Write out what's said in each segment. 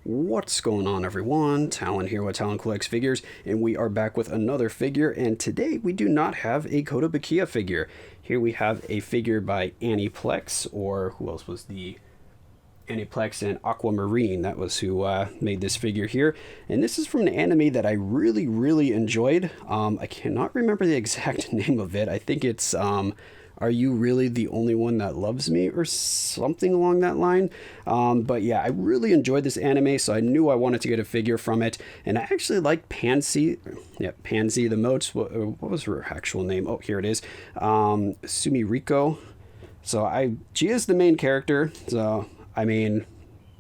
What's going on, everyone? Talen here with Aniplex Figures, and we are back with another figure, and today we do not have a Kotobukiya figure. Here we have a figure by Aniplex, or who else was the Aniplex and Aquamarine. That was who made this figure here, and this is from an anime that I really enjoyed. I cannot remember the exact name of it. I think it's Are You Really the Only One That Loves Me, or something along that line. But yeah, I really enjoyed this anime, so I knew I wanted to get a figure from it. And I actually like Pansy, Pansy the most. What was her actual name? Oh, here it is. Sumireko. So she is the main character. So I mean,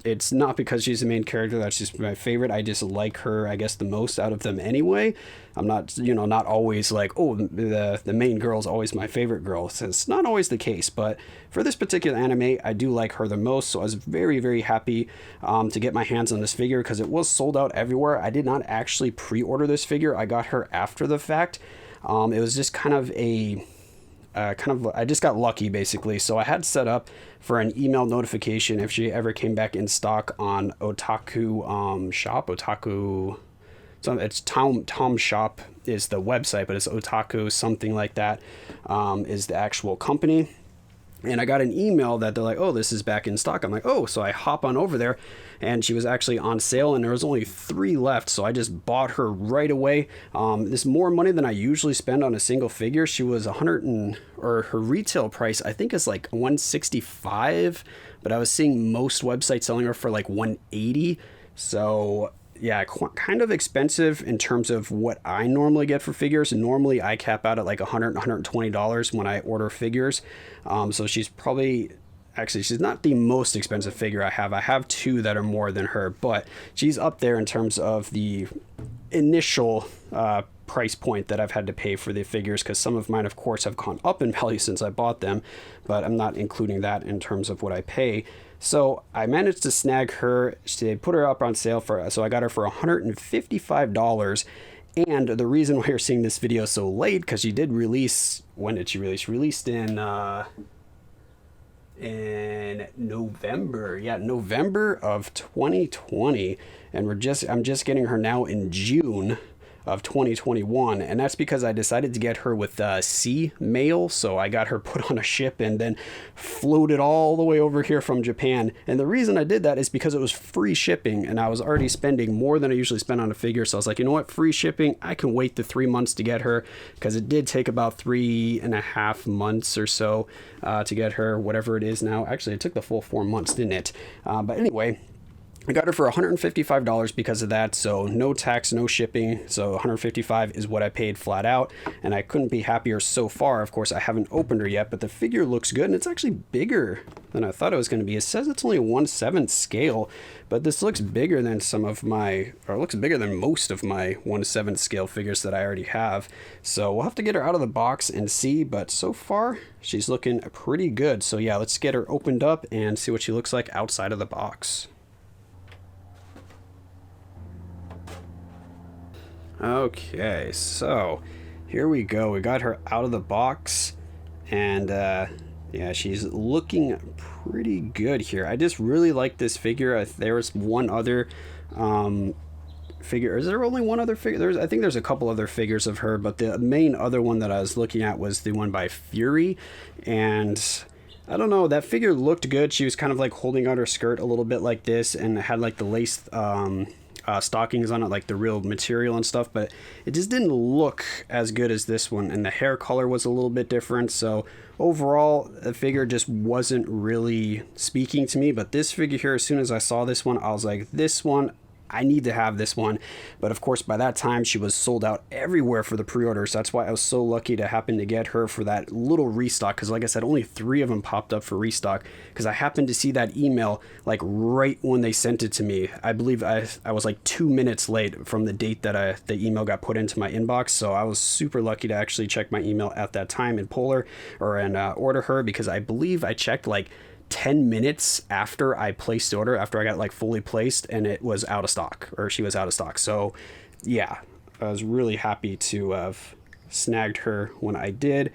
it's not because she's the main character that's just my favorite. I just like her, I guess, the most out of them anyway. I'm not, not always like, oh, the main girl is always my favorite girl. So it's not always the case, but for this particular anime, I do like her the most. So I was very happy to get my hands on this figure because it was sold out everywhere. I did not actually pre-order this figure. I got her after the fact. It was just kind of I just got lucky basically. So I had set up for an email notification if she ever came back in stock on Otaku shop. Otaku, so it's Tom Shop is the website, but it's Otaku something like that is the actual company. And I got an email that they're like, oh, this is back in stock. I'm like, oh, so I hop on over there, and she was actually on sale, and there was only 3 left, so I just bought her right away. This is more money than I usually spend on a single figure. She was her retail price, I think, is like $165, but I was seeing most websites selling her for like $180. So yeah, kind of expensive in terms of what I normally get for figures. Normally I cap out at like $100, $120 when I order figures. So she's not the most expensive figure I have. I have 2 that are more than her, but she's up there in terms of the initial price point that I've had to pay for the figures, because some of mine, of course, have gone up in value since I bought them, but I'm not including that in terms of what I pay. So I managed to snag her. They put her up on sale so I got her for $155. And the reason why you're seeing this video so late, because she did release. When did she release? She released in November. Yeah, November of 2020, and I'm just getting her now in June of 2021, and that's because I decided to get her with sea mail. So I got her put on a ship and then floated all the way over here from Japan. And the reason I did that is because it was free shipping, and I was already spending more than I usually spend on a figure. So I was like, you know what, free shipping, I can wait the 3 months to get her, because it did take about 3.5 months or so to get her, whatever it is now. Actually, it took the full 4 months, didn't it? But anyway, I got her for $155 because of that, so no tax, no shipping, so $155 is what I paid flat out, and I couldn't be happier so far. Of course, I haven't opened her yet, but the figure looks good, and it's actually bigger than I thought it was going to be. It says it's only a 1/7 scale, but this looks bigger than looks bigger than most of my 1/7 scale figures that I already have. So we'll have to get her out of the box and see, but so far, she's looking pretty good. So yeah, let's get her opened up and see what she looks like outside of the box. Okay, so here we go. We got her out of the box, and yeah, she's looking pretty good here. I just really like this figure. There was one other figure. Is there only one other figure? I think there's a couple other figures of her, but the main other one that I was looking at was the one by Fury, and I don't know, that figure looked good. She was kind of like holding out her skirt a little bit like this, and had like the lace stockings on it, like the real material and stuff, but it just didn't look as good as this one, and the hair color was a little bit different. So overall, the figure just wasn't really speaking to me. But this figure here, as soon as I saw this one, I was like, this one, I need to have this one. But of course, by that time, she was sold out everywhere for the pre-order. So that's why I was so lucky to happen to get her for that little restock. Because like I said, only 3 of them popped up for restock. Because I happened to see that email like right when they sent it to me. I believe I was like 2 minutes late from the date that the email got put into my inbox. So I was super lucky to actually check my email at that time and order her. Because I believe I checked like 10 minutes after I placed the order, after I got like fully placed, and it was out of stock, or she was out of stock. So yeah, I was really happy to have snagged her when I did.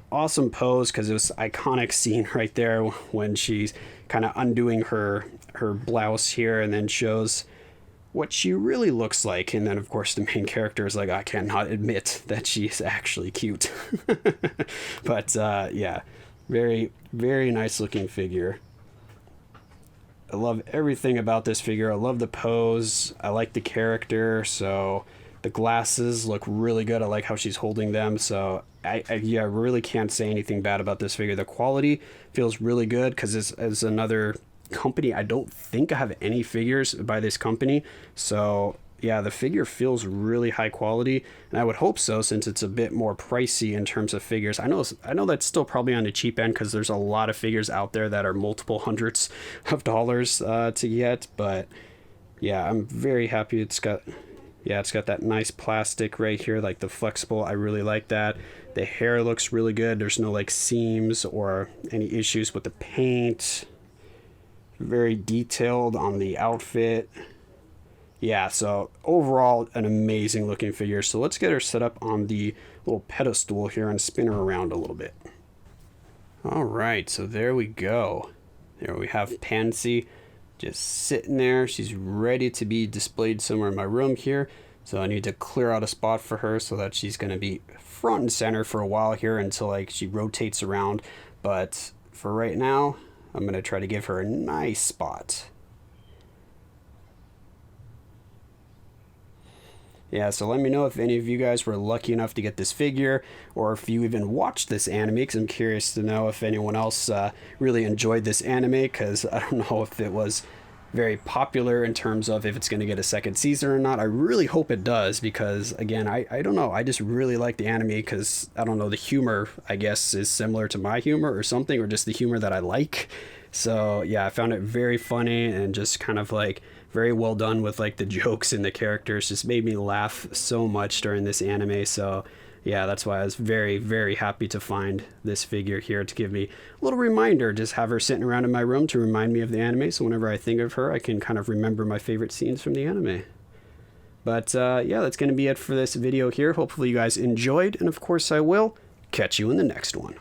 Awesome pose, because it was iconic scene right there when she's kind of undoing her her blouse here and then shows what she really looks like. And then, of course, the main character is like, I cannot admit that she's actually cute. But yeah, very, very nice looking figure. I love everything about this figure. I love the pose. I like the character. So the glasses look really good. I like how she's holding them. So I really can't say anything bad about this figure. The quality feels really good because it's another company. I don't think I have any figures by this company. So yeah, the figure feels really high quality, and I would hope so since it's a bit more pricey in terms of figures. I know that's still probably on the cheap end because there's a lot of figures out there that are multiple hundreds of dollars to get, but yeah, I'm very happy it's got that nice plastic right here, like the flexible. I really like that. The hair looks really good. There's no like seams or any issues with the paint. Very detailed on the outfit. Yeah, so overall, an amazing looking figure. So let's get her set up on the little pedestal here and spin her around a little bit. All right, so there we go. There we have Pansy just sitting there. She's ready to be displayed somewhere in my room here. So I need to clear out a spot for her so that she's going to be front and center for a while here until like she rotates around. But for right now, I'm going to try to give her a nice spot. Yeah, so let me know if any of you guys were lucky enough to get this figure, or if you even watched this anime, because I'm curious to know if anyone else really enjoyed this anime, because I don't know if it was very popular in terms of if it's going to get a second season or not. I really hope it does, because again, I don't know, I just really like the anime because, I don't know, the humor, I guess, is similar to my humor or something, or just the humor that I like. So yeah, I found it very funny and just kind of like very well done with like the jokes and the characters. Just made me laugh so much during this anime. So yeah, that's why I was very, very happy to find this figure here to give me a little reminder. Just have her sitting around in my room to remind me of the anime. So whenever I think of her, I can kind of remember my favorite scenes from the anime. But yeah, that's going to be it for this video here. Hopefully you guys enjoyed. And of course I will catch you in the next one.